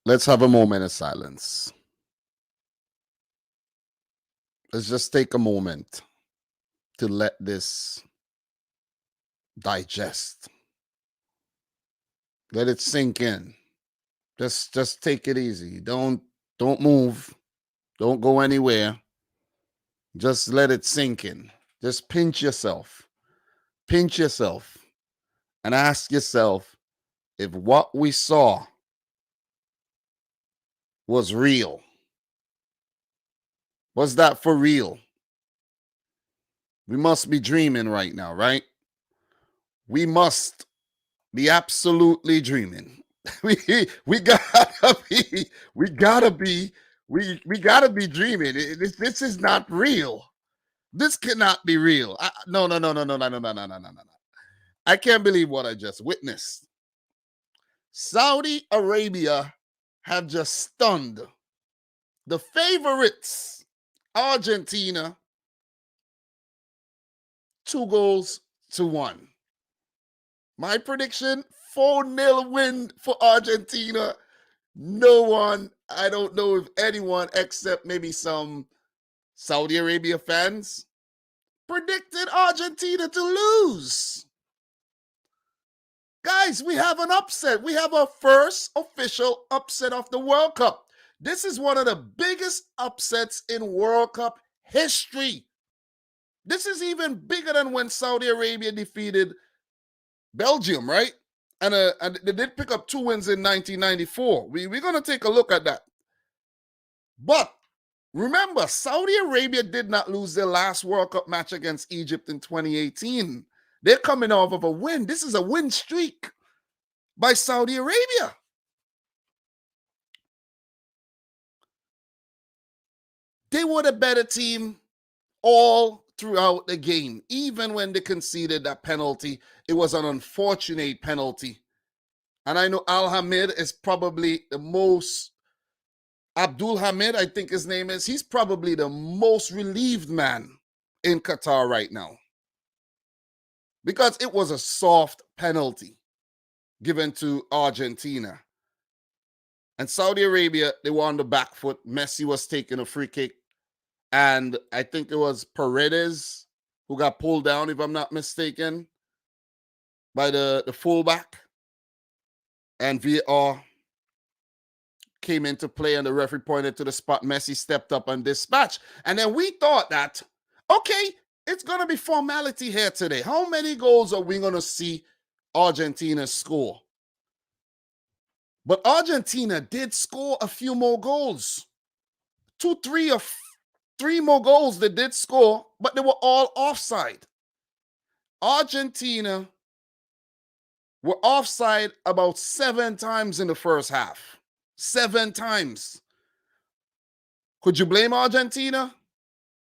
Let's have a moment of silence. Let's just take a moment to let this digest. Let it sink in. Just take it easy. Don't move. Don't go anywhere. Just let it sink in. Just pinch yourself. Pinch yourself and ask yourself if what we saw was real. Was that for real? We must be dreaming right now, right? We must be absolutely dreaming. We gotta be we gotta be dreaming. This is not real. This cannot be real. No, no, no, no, no, no, no, no, no, no, no, no. I can't believe what I just witnessed. Saudi Arabia have just stunned the favorites, Argentina, 2-1. My prediction, 4-0 win for Argentina. No one, I don't know if anyone except maybe some Saudi Arabia fans predicted Argentina to lose. Guys, we have an upset. We have our first official upset of the World Cup. This is one of the biggest upsets in World Cup history. This is even bigger than when Saudi Arabia defeated Belgium, right? And they did pick up 2 wins in 1994. We're going to take a look at that. But remember, Saudi Arabia did not lose their last World Cup match against Egypt in 2018. They're coming off of a win. This is a win streak by Saudi Arabia. They were the better team all throughout the game. Even when they conceded that penalty, it was an unfortunate penalty. And I know Al Hamid is probably the most, Abdul Hamid, I think his name is, he's probably the most relieved man in Qatar right now. Because it was a soft penalty given to Argentina. And Saudi Arabia, they were on the back foot. Messi was taking a free kick. And I think it was Paredes who got pulled down, if I'm not mistaken, by the fullback. And VAR came into play and the referee pointed to the spot. Messi stepped up and dispatched. And then we thought that, okay, it's going to be formality here today. How many goals are we going to see Argentina score? But Argentina did score a few more goals. 3 more goals they did score, but they were all offside. Argentina were offside about 7 times in the first half. 7 times. Could you blame Argentina?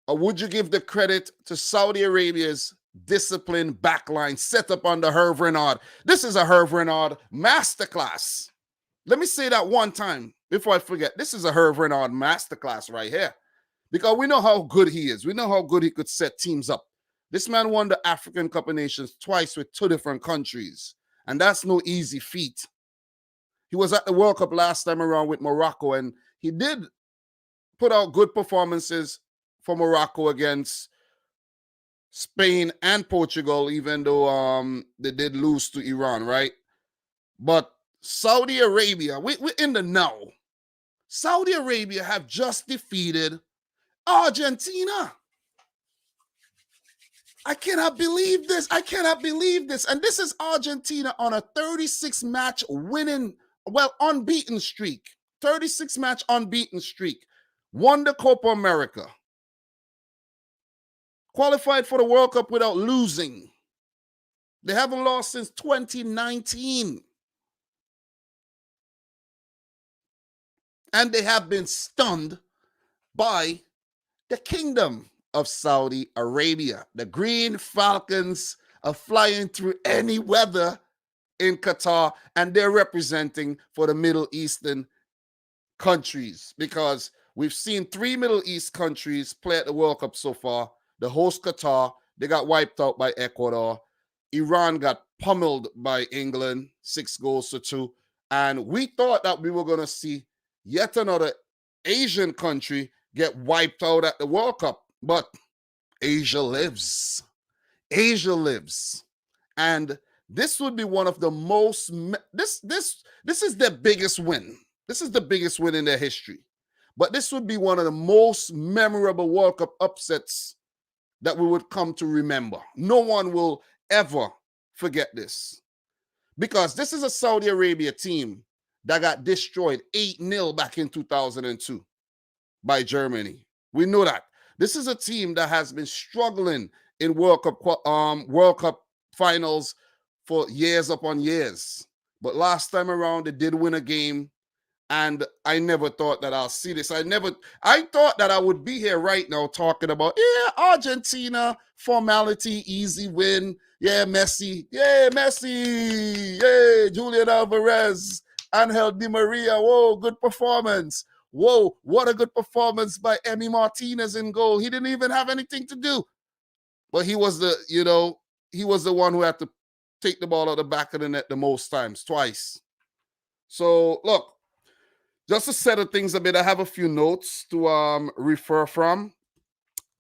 Or would you give the credit to Saudi Arabia's disciplined backline set up under Hervé Renard? This is a Hervé Renard masterclass. Let me say that one time before I forget. This is a Hervé Renard masterclass right here. Because we know how good he is. We know how good he could set teams up. This man won the African Cup of Nations twice with 2 different countries. And that's no easy feat. He was at the World Cup last time around with Morocco, and he did put out good performances for Morocco against Spain and Portugal, even though they did lose to Iran, right? But Saudi Arabia, we're in the now. Saudi Arabia have just defeated Argentina. I cannot believe this. I cannot believe this. And this is Argentina on a 36-match unbeaten streak. 36-match unbeaten streak. Won the Copa America. Qualified for the World Cup without losing. They haven't lost since 2019. And they have been stunned by the Kingdom of Saudi Arabia. The Green Falcons are flying through any weather in Qatar, and they're representing for the Middle Eastern countries, because we've seen 3 Middle East countries play at the World Cup so far. The host Qatar, they got wiped out by Ecuador. Iran got pummeled by England, 6-2. And we thought that we were going to see yet another Asian country get wiped out at the World Cup. But Asia lives. Asia lives. And this would be one of the most this is their biggest win. This is the biggest win in their history. But this would be one of the most memorable World Cup upsets that we would come to remember. No one will ever forget this. Because this is a Saudi Arabia team that got destroyed 8-0 back in 2002 by Germany. We know that. This is a team that has been struggling in World Cup finals for years upon years. But last time around, they did win a game. And I never thought that I'll see this. I thought that I would be here right now talking about, Argentina, formality, easy win. Yeah, Messi. Yeah, Julian Alvarez, Angel Di Maria. Whoa, good performance. Whoa, what a good performance by Emi Martinez in goal. He didn't even have anything to do. But he was the one who had to take the ball out the back of the net the most times, twice. So, look, just to settle things a bit, I have a few notes to refer from.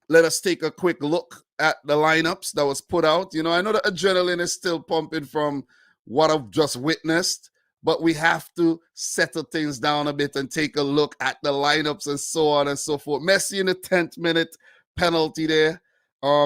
Let us take a quick look at the lineups that was put out. I know the adrenaline is still pumping from what I've just witnessed, but we have to settle things down a bit and take a look at the lineups and so on and so forth. Messi in the 10th minute penalty there.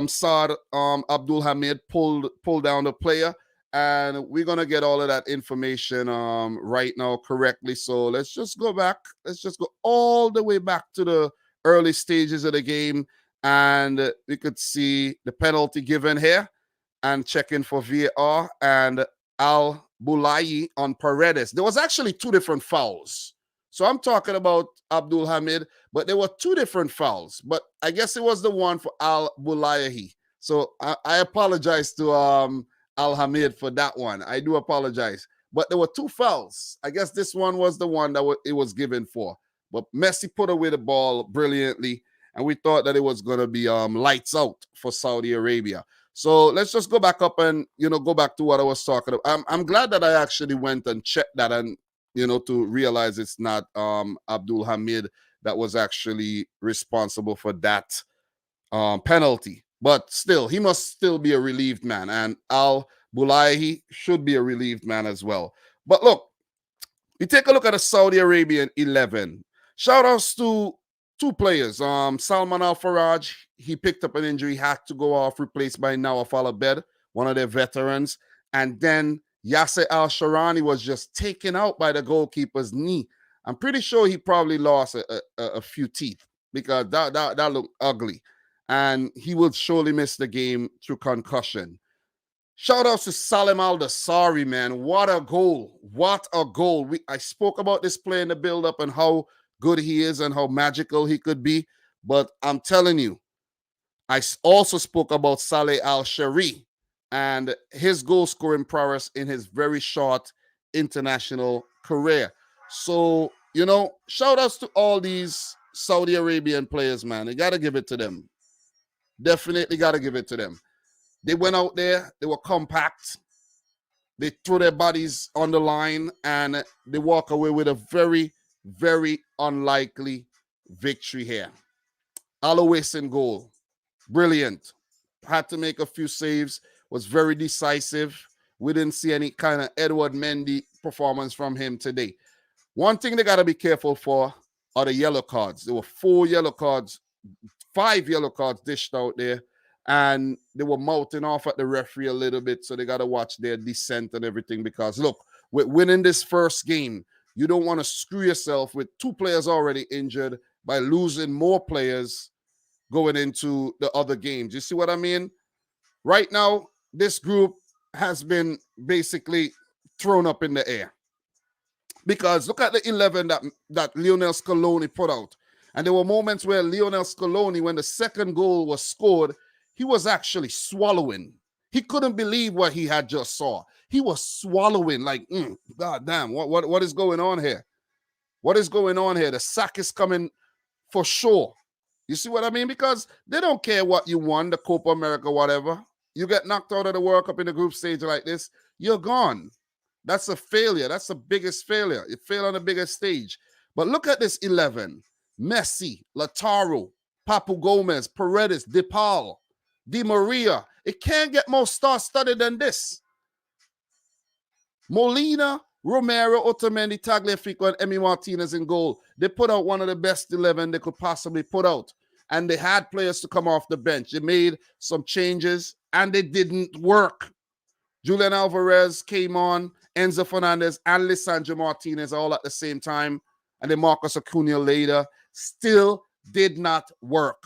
Saad Abdul Hamid pulled down the player. And we're going to get all of that information right now correctly. So let's just go back. Let's just go all the way back to the early stages of the game. And we could see the penalty given here and checking for VAR and Al Bulayi on Paredes. There was actually two different fouls. So I'm talking about Abdul Hamid, but there were two different fouls. But I guess it was the one for Al Bulayi. So I apologize to Al Hamid for that one. I do apologize. But there were two fouls. I guess this one was the one that it was given for. But Messi put away the ball brilliantly, and we thought that it was going to be lights out for Saudi Arabia. So let's just go back up and, go back to what I was talking about. I'm glad that I actually went and checked that and, to realize it's not Abdul Hamid that was actually responsible for that penalty. But still, he must still be a relieved man. And Al Bulayi should be a relieved man as well. But look, we take a look at the Saudi Arabian 11. Shout outs to two players. Salman Al Faraj, he picked up an injury, had to go off, replaced by Nawaf Al Abed, one of their veterans. And then Yasser Al Sharani was just taken out by the goalkeeper's knee. I'm pretty sure he probably lost a few teeth because that looked ugly. And he will surely miss the game through concussion. Shout out to Salim Al-Dasari, man. What a goal. What a goal. I spoke about this play in the build-up and how good he is and how magical he could be. But I'm telling you, I also spoke about Saleh Al-Shari and his goal-scoring prowess in his very short international career. So, shout outs to all these Saudi Arabian players, man. You got to give it to them. Definitely got to give it to them. They went out there. They were compact. They threw their bodies on the line, and they walk away with a very, very unlikely victory here. Alois in goal. Brilliant. Had to make a few saves. Was very decisive. We didn't see any kind of Edward Mendy performance from him today. One thing they got to be careful for are the yellow cards. There were 5 yellow cards dished out there, and they were mouthing off at the referee a little bit, so they got to watch their descent and everything because, look, with winning this first game, you don't want to screw yourself with 2 players already injured by losing more players going into the other games. You see what I mean? Right now, this group has been basically thrown up in the air because look at the 11 that Lionel Scaloni put out. And there were moments where Lionel Scaloni, when the second goal was scored, he was actually swallowing. He couldn't believe what he had just saw. He was swallowing like, God damn, what is going on here? What is going on here? The sack is coming for sure. You see what I mean? Because they don't care what you won, the Copa America, whatever. You get knocked out of the World Cup in the group stage like this, you're gone. That's a failure. That's the biggest failure. You fail on the biggest stage. But look at this 11. Messi, Lautaro, Papu Gomez, Paredes, DePaul, Di Maria. It can't get more star-studded than this. Molina, Romero, Otamendi, Tagliafico, and Emi Martinez in goal. They put out one of the best 11 they could possibly put out. And they had players to come off the bench. They made some changes, and they didn't work. Julian Alvarez came on, Enzo Fernandez, and Lisandro Martinez all at the same time. And then Marcus Acuna later. Still did not work.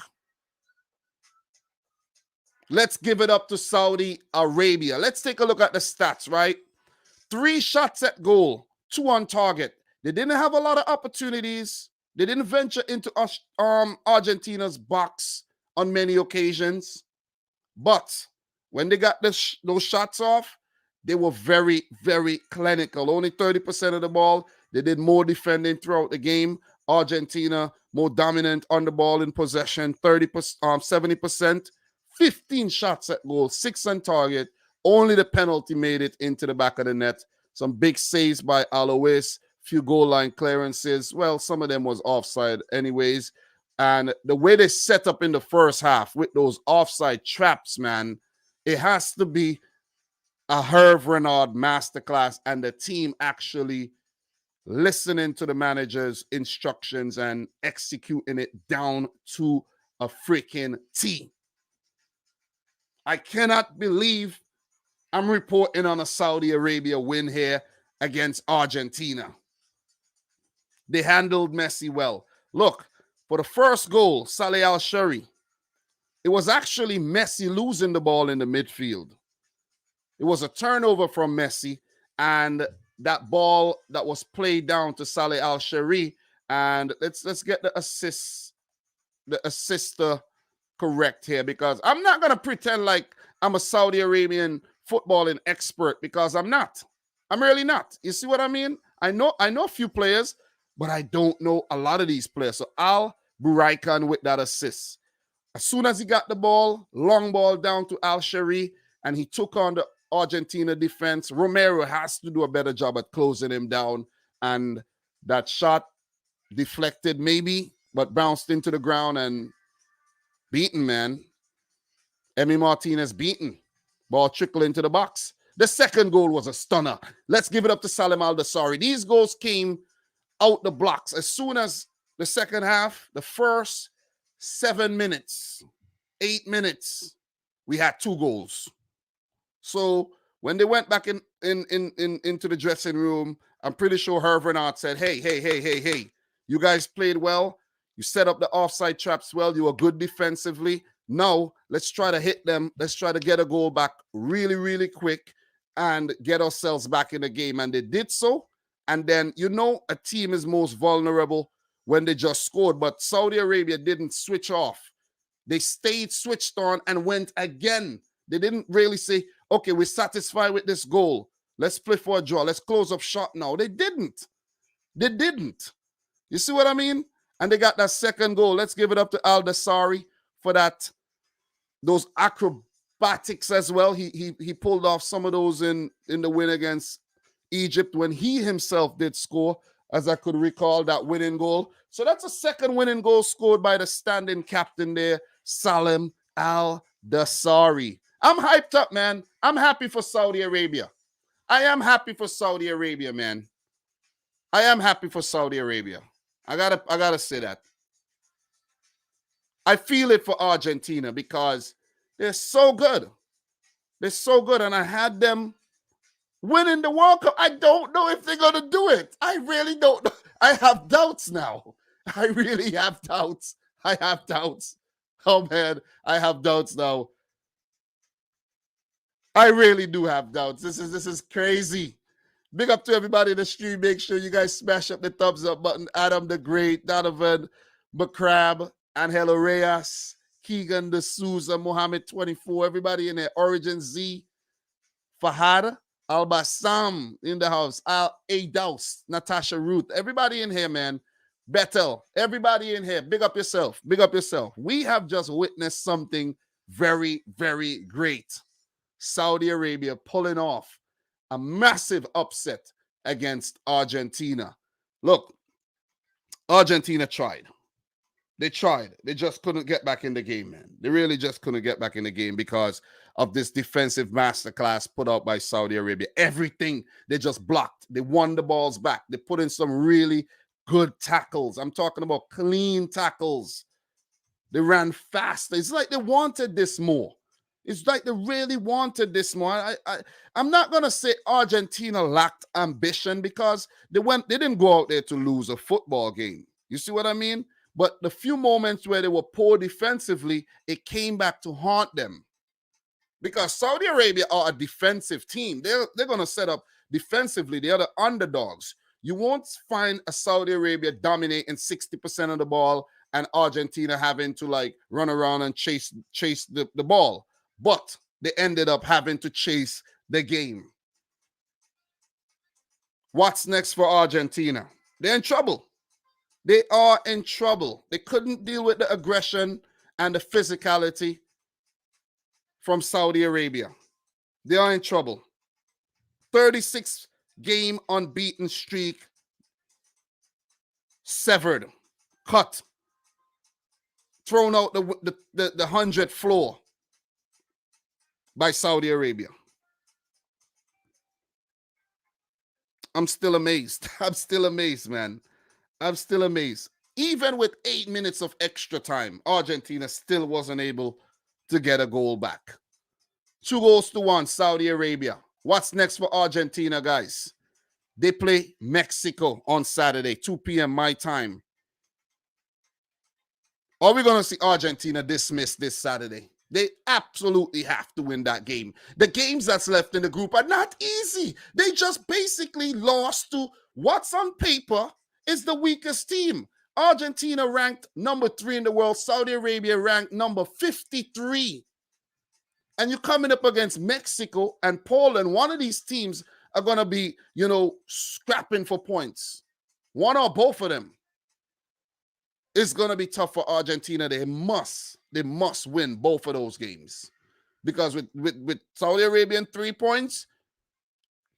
Let's give it up to Saudi Arabia. Let's take a look at the stats, right? 3 shots at goal, 2 on target. They didn't have a lot of opportunities. They didn't venture into Argentina's box on many occasions. But when they got those shots off, they were very, very clinical. Only 30% of the ball. They did more defending throughout the game. Argentina, more dominant on the ball in possession, 70%. 15 shots at goal, 6 on target. Only the penalty made it into the back of the net. Some big saves by Alois, few goal line clearances. Well, some of them was offside anyways. And the way they set up in the first half with those offside traps, man, it has to be a Hervé Renard masterclass, and the team actually listening to the manager's instructions and executing it down to a freaking T. I cannot believe I'm reporting on a Saudi Arabia win here against Argentina. They handled Messi well. Look, for the first goal, Saleh Al-Shari, it was actually Messi losing the ball in the midfield. It was a turnover from Messi, and that ball that was played down to Saleh Al-Shari, and let's get the assister correct here, because I'm not going to pretend like I'm a Saudi Arabian footballing expert, because I'm not. I'm really not. You see what I mean? I know a few players, but I don't know a lot of these players. So Al Buraikan with that assist. As soon as he got the ball, long ball down to Al-Shari, and he took on the Argentina defense. Romero has to do a better job at closing him down, and that shot deflected maybe, but bounced into the ground and beaten, man. Emi Martinez beaten. Ball trickle into the box. The second goal was a stunner. Let's give it up to Salim Al-Dasari. These goals came out the blocks. As soon as the second half, the first 7 minutes, 8 minutes, we had 2 goals. So when they went back into the dressing room, I'm pretty sure Hervé Renard said, hey, you guys played well. You set up the offside traps well. You were good defensively. Now, let's try to hit them. Let's try to get a goal back really, really quick and get ourselves back in the game. And they did so. And then, a team is most vulnerable when they just scored. But Saudi Arabia didn't switch off. They stayed switched on and went again. They didn't really say, okay, we're satisfied with this goal. Let's play for a draw. Let's close up shot now. They didn't. You see what I mean? And they got that second goal. Let's give it up to Al-Dasari for those acrobatics as well. He pulled off some of those in the win against Egypt when he himself did score, as I could recall, that winning goal. So that's a second winning goal scored by the standing captain there, Salim Al-Dasari. I'm hyped up, man. I'm happy for Saudi Arabia. I am happy for Saudi Arabia, man. I am happy for Saudi Arabia. I gotta say that. I feel it for Argentina because they're so good. They're so good, and I had them winning the World Cup. I don't know if they're gonna do it. I really don't know. I have doubts now. I really have doubts. I have doubts. Oh man, I have doubts now. I really do have doubts. This is crazy. Big up to everybody in the stream. Make sure you guys smash up the thumbs up button. Adam the Great, Donovan McCrab, Angelo Reyes, Keegan D'Souza, Mohammed 24, everybody in there. Origin Z, Fahad, Al-Bassam in the house, A. Douse, Natasha Ruth, everybody in here, man. Bethel, everybody in here. Big up yourself. Big up yourself. We have just witnessed something very, very great. Saudi Arabia pulling off a massive upset against Argentina. Look, Argentina tried. They tried. They just couldn't get back in the game, man. They really just couldn't get back in the game because of this defensive masterclass put out by Saudi Arabia. Everything they just blocked. They won the balls back. They put in some really good tackles. I'm talking about clean tackles. They ran fast. It's like they wanted this more. It's like they really wanted this more. I'm not gonna say Argentina lacked ambition because they didn't go out there to lose a football game. You see what I mean? But the few moments where they were poor defensively, it came back to haunt them. Because Saudi Arabia are a defensive team. They're gonna set up defensively. They are the underdogs. You won't find a Saudi Arabia dominating 60% of the ball and Argentina having to like run around and chase the ball. But they ended up having to chase the game. What's next for Argentina? They're in trouble. They are in trouble. They couldn't deal with the aggression and the physicality from Saudi Arabia. They are in trouble. 36 game unbeaten streak severed, cut, thrown out the 100th floor by Saudi Arabia. I'm still amazed. I'm still amazed, man. I'm still amazed. Even with 8 minutes of extra time, Argentina still wasn't able to get a goal back. 2-1, Saudi Arabia. What's next for Argentina, guys? They play Mexico on Saturday, 2 p.m. my time. Are we going to see Argentina dismissed this Saturday? They absolutely have to win that game. The games that's left in the group are not easy. They just basically lost to what's on paper is the weakest team. Argentina ranked number 3 in the world. Saudi Arabia ranked number 53. And you're coming up against Mexico and Poland. One of these teams are going to be, scrapping for points. One or both of them. It's going to be tough for Argentina. They must win both of those games. Because with Saudi Arabia 3 points,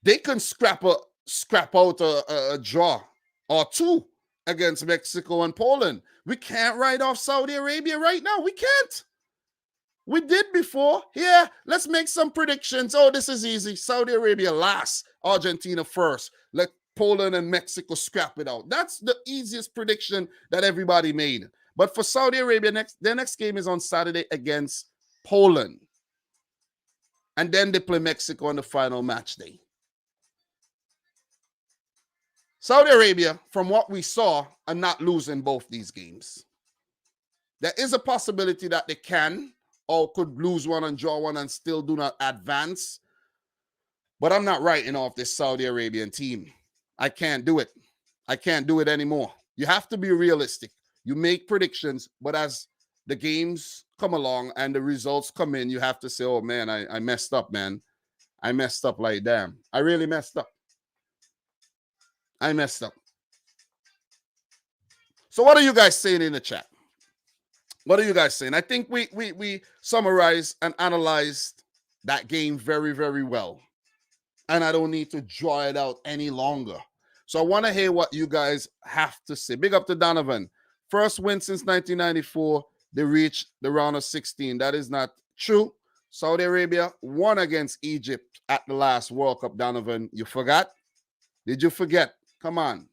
they can scrap out a draw or 2 against Mexico and Poland. We can't write off Saudi Arabia right now. We can't. We did before. Yeah, let's make some predictions. Oh, this is easy. Saudi Arabia last, Argentina first. Let Poland and Mexico scrap it out. That's the easiest prediction that everybody made. But for Saudi Arabia, their next game is on Saturday against Poland. And then they play Mexico on the final match day. Saudi Arabia, from what we saw, are not losing both these games. There is a possibility that they can or could lose one and draw one and still do not advance. But I'm not writing off this Saudi Arabian team. I can't do it. I can't do it anymore. You have to be realistic. You make predictions, but as the games come along and the results come in, you have to say, oh, man, I messed up, man. I messed up like damn. I really messed up. I messed up. So what are you guys saying in the chat? What are you guys saying? I think we summarized and analyzed that game very, very well. And I don't need to draw it out any longer. So I want to hear what you guys have to say. Big up to Donovan. First win since 1994. They reached the round of 16. That is not true. Saudi Arabia won against Egypt at the last World Cup, Donovan. You forgot? Did you forget? Come on.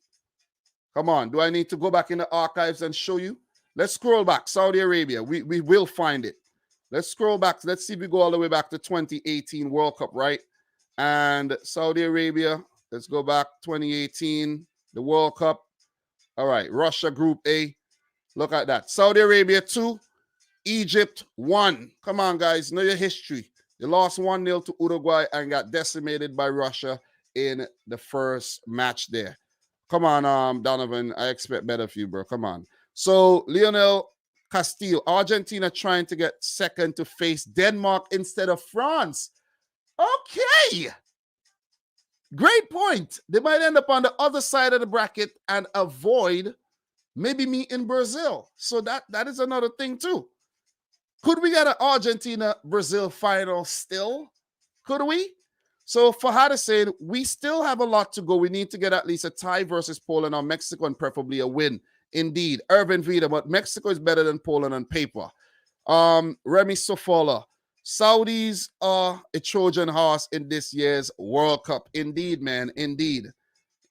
Come on. Do I need to go back in the archives and show you? Let's scroll back. Saudi Arabia. We will find it. Let's scroll back. Let's see if we go all the way back to 2018 World Cup, right? And Saudi Arabia, let's go back 2018, the World Cup. All right, Russia Group A. Look at that. Saudi Arabia 2, Egypt 1. Come on, guys. Know your history. They lost 1-0 to Uruguay and got decimated by Russia in the first match there. Come on, Donovan. I expect better for you, bro. Come on. So, Lionel Castillo, Argentina trying to get second to face Denmark instead of France. Okay. Great point. They might end up on the other side of the bracket and avoid maybe meeting Brazil. So that is another thing too. Could we get an Argentina-Brazil final still? Could we? So Fahad said, we still have a lot to go. We need to get at least a tie versus Poland or Mexico and preferably a win Indeed. Irvin Vida, but Mexico is better than Poland on paper. Remy Sofola, Saudis are a Trojan horse in this year's World Cup. Indeed, man. Indeed.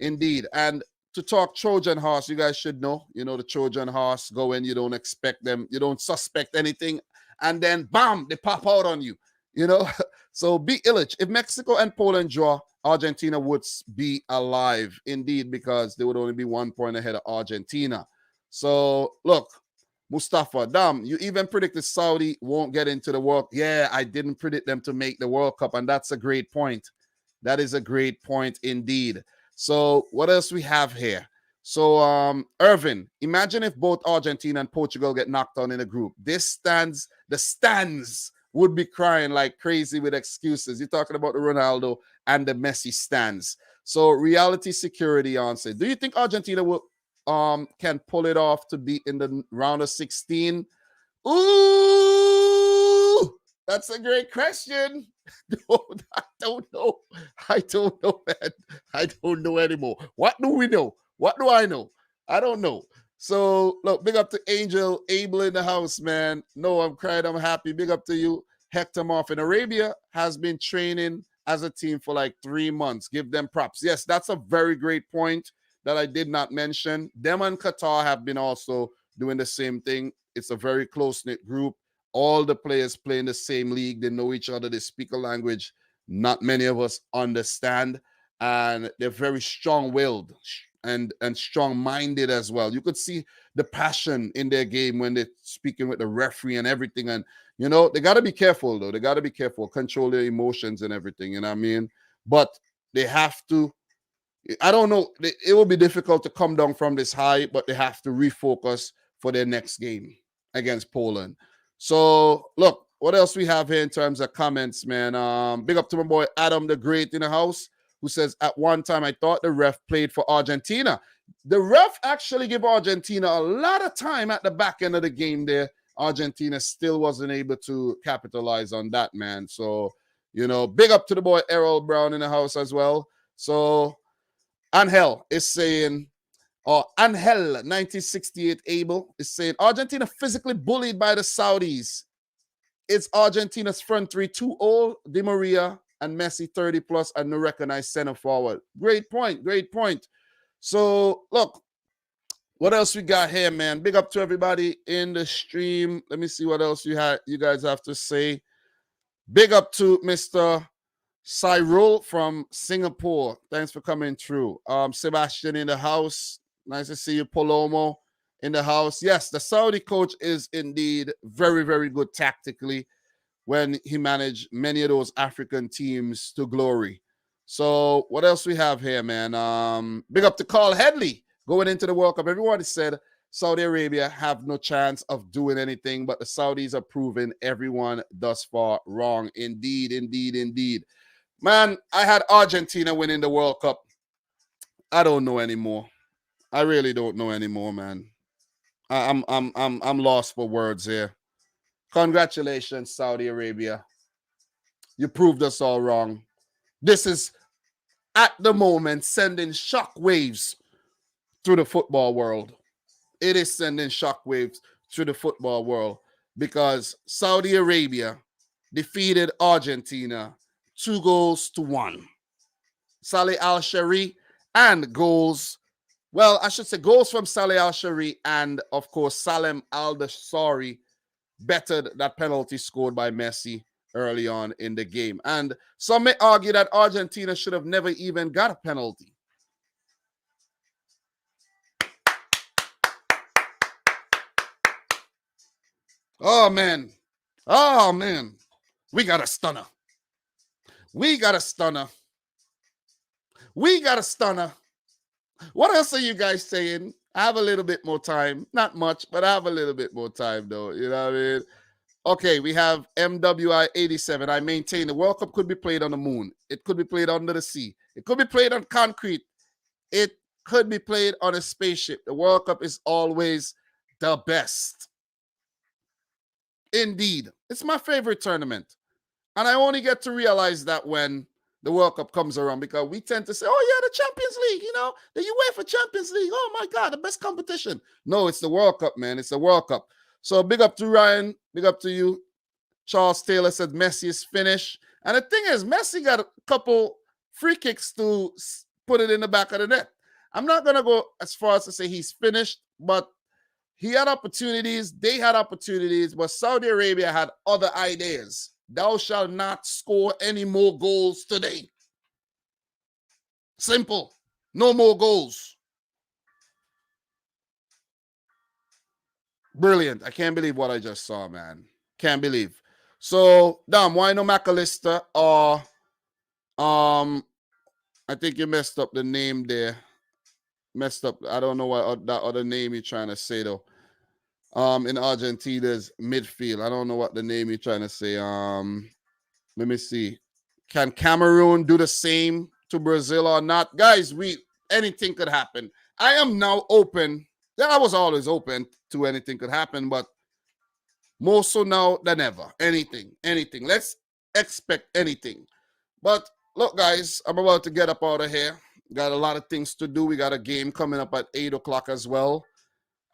Indeed. And to talk Trojan horse, you guys should know, the Trojan horse go in, you don't expect them, you don't suspect anything, and then bam, they pop out on you. So be Illich. If Mexico and Poland draw, Argentina would be alive, indeed, because they would only be 1 point ahead of Argentina. So look, Mustafa, damn, you even predicted Saudi won't get into the World. Yeah, I didn't predict them to make the World Cup, and that's a great point. That is a great point indeed. So what else we have here? So Irvin, imagine if both Argentina and Portugal get knocked out in a group. The stands would be crying like crazy with excuses. You're talking about the Ronaldo and the Messi stands. So reality security answer. Do you think Argentina will can pull it off to be in the round of 16? Ooh, that's a great question. I don't know. I don't know, man. I don't know anymore. What do we know? What do I know? I don't know. So, look, big up to Angel Abel in the house, man. No, I'm crying. I'm happy. Big up to you. Hector Moffin. Arabia has been training as a team for like 3 months. Give them props. Yes, that's a very great point that I did not mention. Them and Qatar have been also doing the same thing. It's a very close-knit group. All the players play in the same league. They know each other. They speak a language not many of us understand. And they're very strong-willed and strong-minded as well. You could see the passion in their game when they're speaking with the referee and everything. And, they got to be careful, though. They got to be careful, control their emotions and everything, you know what I mean? But they have to, I don't know, it will be difficult to come down from this high, but they have to refocus for their next game against Poland. So, look, what else we have here in terms of comments, man? Big up to my boy Adam the Great in the house, who says, at one time, I thought the ref played for Argentina. The ref actually gave Argentina a lot of time at the back end of the game there. Argentina still wasn't able to capitalize on that, man. So, big up to the boy Errol Brown in the house as well. So, Angel is saying, Angel 1968 Abel is saying, Argentina physically bullied by the Saudis. It's Argentina's front three too old, Di Maria and Messi 30 plus and no recognized center forward. Great point. So look, what else we got here, man? Big up to everybody in the stream. Let me see what else you guys have to say. Big up to Mr. Cyril from Singapore. Thanks for coming through. Sebastian in the house. Nice to see you. Palomo in the house. Yes, the Saudi coach is indeed very, very good tactically when he managed many of those African teams to glory. So what else we have here, man? Big up to Carl Headley going into the World Cup. Everyone said Saudi Arabia have no chance of doing anything, but the Saudis are proving everyone thus far wrong. Indeed. Man, I had Argentina winning the World Cup. I don't know anymore. I really don't know anymore, man. I'm lost for words here. Congratulations, Saudi Arabia. You proved us all wrong. This is, at the moment, sending shockwaves through the football world. It is sending shockwaves through the football world because Saudi Arabia defeated Argentina 2-1. Saleh Al-Shari and goals from Saleh Al-Shari and, of course, Salem Al-Dashari bettered that penalty scored by Messi early on in the game. And some may argue that Argentina should have never even got a penalty. Oh, man. We got a stunner. What else are you guys saying? I have a little bit more time. Not much, but I have a little bit more time, though. You know what I mean? Okay, we have MWI 87. I maintain the World Cup could be played on the moon. It could be played under the sea. It could be played on concrete. It could be played on a spaceship. The World Cup is always the best. Indeed. It's my favorite tournament. And I only get to realize that when the World Cup comes around, because we tend to say, oh yeah, the Champions League, the UEFA Champions League. Oh my God, the best competition. No, it's the World Cup, man. It's the World Cup. So big up to Ryan. Big up to you. Charles Taylor said Messi is finished. And the thing is, Messi got a couple free kicks to put it in the back of the net. I'm not going to go as far as to say he's finished, but he had opportunities. They had opportunities, but Saudi Arabia had other ideas. Thou shalt not score any more goals today. Simple. No more goals. Brilliant. I can't believe what I just saw, man. Can't believe. So, Dom, why no McAllister or I think you messed up the name there. Messed up. I don't know what that other name you're trying to say though. In Argentina's midfield. I don't know what the name you're trying to say. Let me see. Can Cameroon do the same to Brazil or not? Guys, anything could happen. I am now open. Yeah, I was always open to anything could happen, but more so now than ever. Anything. Let's expect anything. But look, guys, I'm about to get up out of here. Got a lot of things to do. We got a game coming up at 8 o'clock as well.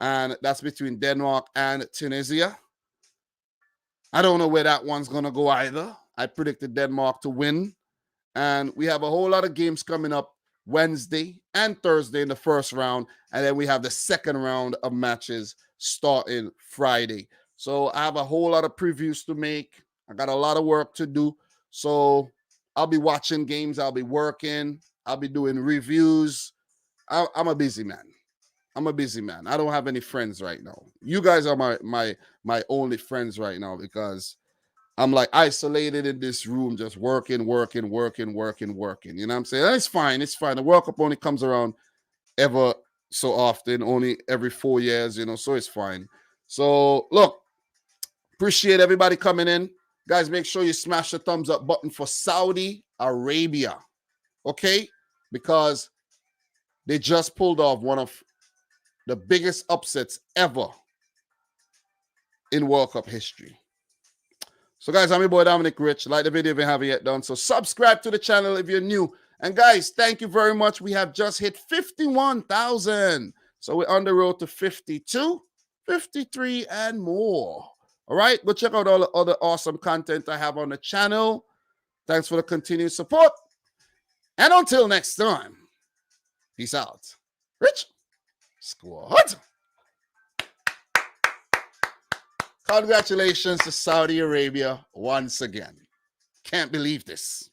And that's between Denmark and Tunisia. I don't know where that one's going to go either. I predicted Denmark to win. And we have a whole lot of games coming up Wednesday and Thursday in the first round. And then we have the second round of matches starting Friday. So I have a whole lot of previews to make. I got a lot of work to do. So I'll be watching games. I'll be working. I'll be doing reviews. I'm a busy man. I don't have any friends right now. You guys are my only friends right now, because I'm like isolated in this room, just working. You know what I'm saying? And it's fine. The World Cup only comes around ever so often, only every 4 years, so it's fine. So look, appreciate everybody coming in. Guys, make sure you smash the thumbs up button for Saudi Arabia. Okay? Because they just pulled off one of the biggest upsets ever in World Cup history. So, guys, I'm your boy Dominic Rich. Like the video if you haven't yet done so. Subscribe to the channel if you're new. And, guys, thank you very much. We have just hit 51,000. So, we're on the road to 52, 53, and more. All right? Go check out all the other awesome content I have on the channel. Thanks for the continued support. And until next time, peace out. Rich Squad. Congratulations to Saudi Arabia once again. Can't believe this.